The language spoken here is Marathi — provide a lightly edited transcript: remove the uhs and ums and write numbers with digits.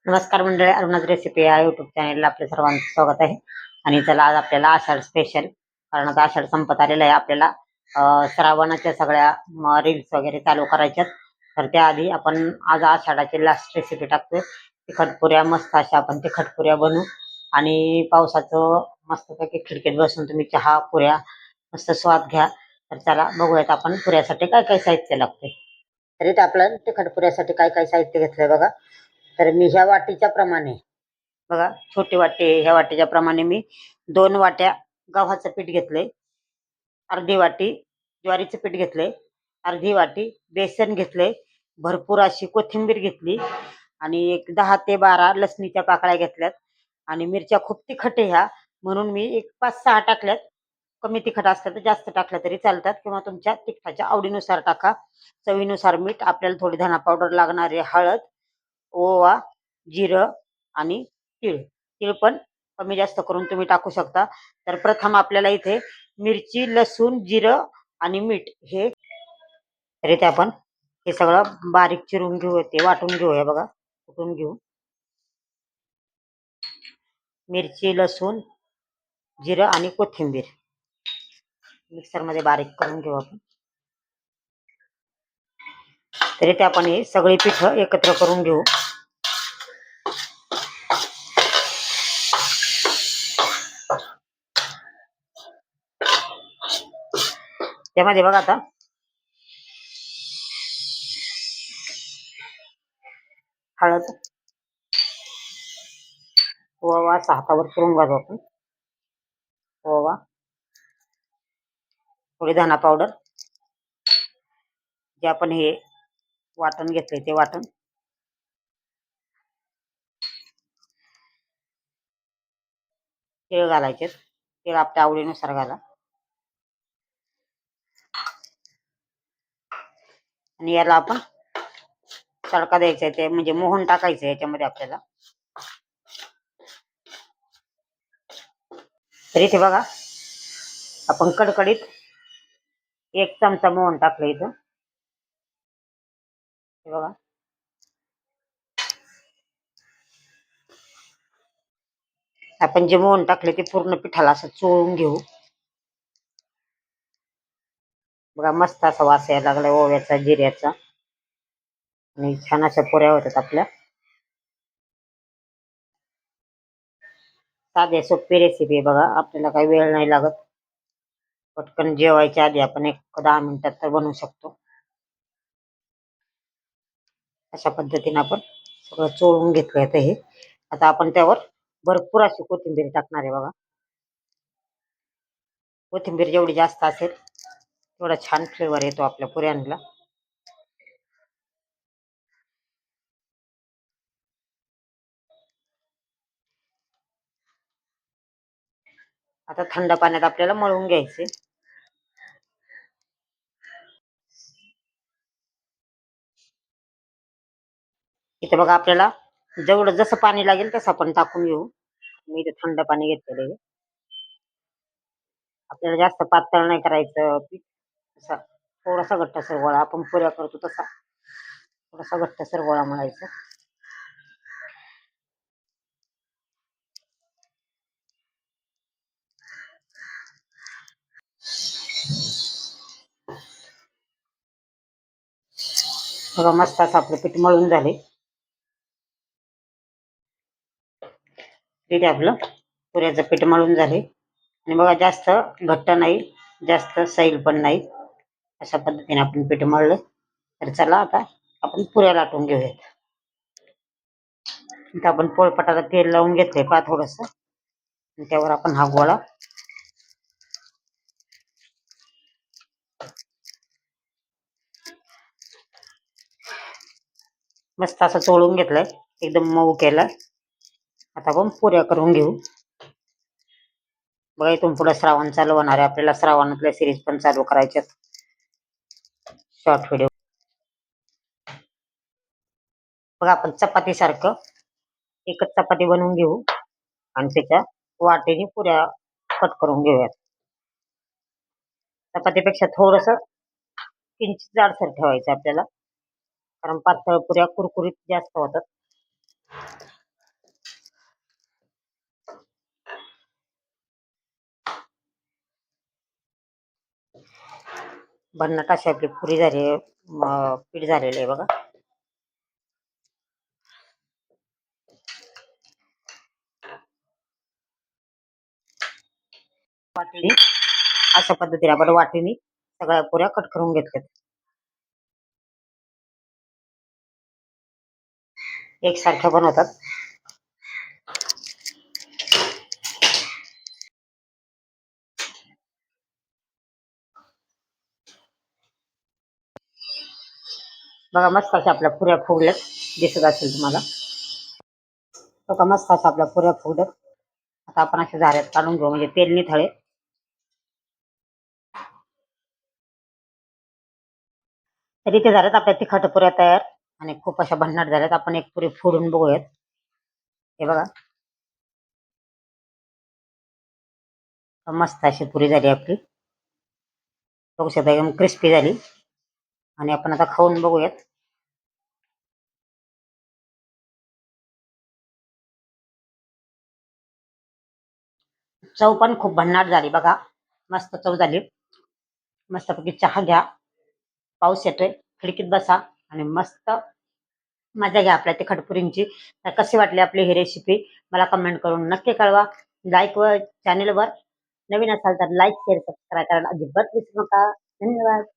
नमस्कार मंडळी, अरुणाच रेसिपी या यूट्यूब चॅनलला आपल्या सर्वांचं स्वागत आहे. आणि चला आज आपल्याला आषाढ स्पेशल, कारण आता आषाढ संपत आलेला आहे. आपल्याला श्रावणाच्या सगळ्या रील्स वगैरे चालू करायच्यात. तर त्याआधी आपण आज आषाढाची लास्ट रेसिपी टाकतोय. तिखटपुऱ्या मस्त अशा आपण तिखटपुऱ्या बनवू आणि पावसाचं मस्तपैकी खिडकीत बसून तुम्ही चहा पुऱ्या मस्त स्वाद घ्या. तर चला बघूयात आपण पुऱ्यासाठी काय काय साहित्य लागते. तरी ते आपल्याला तिखटपुऱ्यासाठी काय काय साहित्य घेतलंय बघा. तर मी ह्या वाटीच्या प्रमाणे बघा, छोटी वाटी आहे, ह्या वाटीच्या प्रमाणे मी 2 वाट्या गव्हाचं पीठ घेतलंय, अर्धी वाटी ज्वारीचं पीठ घेतलंय, अर्धी वाटी बेसन घेतलंय, भरपूर अशी कोथिंबीर घेतली आणि एक 10 ते 12 लसणीच्या पाकळ्या घेतल्यात. आणि मिरच्या खूप तिखट आहे ह्या, म्हणून मी एक 5-6 टाकल्यात. कमी तिखट असलं तर जास्त टाकल्या तरी चालतात, किंवा तुमच्या तिखटाच्या आवडीनुसार टाका. चवीनुसार मीठ, आपल्याला थोडी धना पावडर लागणार आहे, हळद, ओवा, जिरं आणि तीळ. तीळ पण कमी जास्त करून तुम्ही टाकू शकता. तर प्रथम आपल्याला इथे मिरची, लसूण, जिरं आणि मीठ हे तरी आपण हे सगळं बारीक चिरून घेऊ, ते वाटून घेऊया बघा. कुटून घेऊ मिरची, लसूण, जिरं आणि कोथिंबीर मिक्सरमध्ये बारीक करून घेऊ आपण. तरी ते आपण हे सगळी पीठ एकत्र करून घेऊ. त्यामध्ये बघा आता हळद, ओवा असा हातावर करून घालू आपण. ओवा, थोडी धना पावडर, जे आपण हे वाटण घेतलंय ते वाटण, तीळ घालायचे. तीळ आपल्या आवडीनुसार घाला. आणि याला आपण तडका द्यायचा आहे, ते म्हणजे मोहन टाकायचं आहे याच्यामध्ये आपल्याला. तर इथे बघा आपण कडकडीत 1 चमचा मोहन टाकलं इथं. हे बघा, आपण जे मोहन टाकले ते पूर्ण पिठाला असं चोळून घेऊ. बघा मस्त असा वास यायला लागला ओव्याचा, जिऱ्याचा, आणि छान अशा पुऱ्या होतात आपल्या. साधे सोपी रेसिपी बघा, आपल्याला काही वेळ नाही लागत. पटकन जेवायच्या आधी आपण 1-10 मिनिटात तर बनवू शकतो. अशा पद्धतीने आपण सगळं चोळून घेतलंय. तर हे आता आपण त्यावर भरपूर अशी कोथिंबीर टाकणार आहे बघा. कोथिंबीर जेवढी जास्त असेल तेवढा छान फ्लेवर येतो आपल्या पुऱ्यांना. आता थंड पाण्यात आपल्याला मळून घ्यायचे. इथे बघा आपल्याला जेवढं जसं पाणी लागेल तसं आपण टाकून घेऊ. मी इथे थंड पाणी घेतलेलं आहे. आपल्याला जास्त पातळ नाही करायचं पीठ, असं थोडासा घट्टसर गोळा, आपण पुऱ्या करतो तसा थोडासा घट्टसर गोळा मळायचा. बघा मस्त असं आपलं पीठ मळून झाले. तिथे आपलं पुऱ्याचं पीठ मळून झाले. आणि बघा जास्त घट्ट नाही, जास्त सैल पण नाही, अशा पद्धतीने आपण पीठ मळलं. तर चला आता आपण पुऱ्या लाटून घेऊयात. इथं आपण पोळपाटाला तेल लावून घेतलंय पहा थोडस, त्यावर आपण हा गोळा मस्त असं चोळून घेतलाय, एकदम मऊ केलाय. आता आपण पुऱ्या करून घेऊ. बघा इथून पुढे श्रावण चालू होणार आहे, आपल्याला श्रावणातल्या सिरीज पण चालू करायच्यात, शॉर्ट व्हिडिओ. बघा आपण चपाती सारखं एकच चपाती बनवून घेऊ आणि त्याच्या वाटेने पुऱ्या कट करून घेऊयात. चपातीपेक्षा थोडस किंचित जाडसर ठेवायचं आपल्याला, कारण पातळ पुऱ्या कुरकुरीत जास्त होतात. भन्नाट अशी आपली पुरी झाली पीठ झालेलं आहे बघा. वाटीने अशा पद्धतीने आपण वाटीने सगळ्या पुऱ्या कट करून घेतल्यात. एकसारख्या बनवतात. बघा मस्त अशा आपल्या पुऱ्या फुगल्यात, दिसत असेल तुम्हाला. बघा मस्त अशा आपल्या पुऱ्या फुगल्यात. आता आपण अशा झाऱ्यात काढून घेऊ, म्हणजे तेल निथळे. तर इथे झाल्यात आपल्या तिखट पुऱ्या तयार आणि खूप अशा भन्नाट झाल्यात. आपण एक पुरी फोडून बघूयात. हे बघा मस्त अशी पुरी झाली आपली. बघू शकता एकदम क्रिस्पी झाली. आणि आपण आता खाऊन बघूयात. चव पण खूप भन्नाट झाली बघा. मस्त चव झाली. मस्तपैकी चहा घ्या, पाऊस येतोय, खिडकीत बसा आणि मस्त मजा घ्या आपल्या तिखट पुरींची. तर कशी वाटली आपली ही रेसिपी मला कमेंट करून नक्की कळवा. लाईक व चॅनेलवर नवीन असाल तर लाईक, शेअर, सबस्क्राईब करायला अजिबात विसरू नका. धन्यवाद.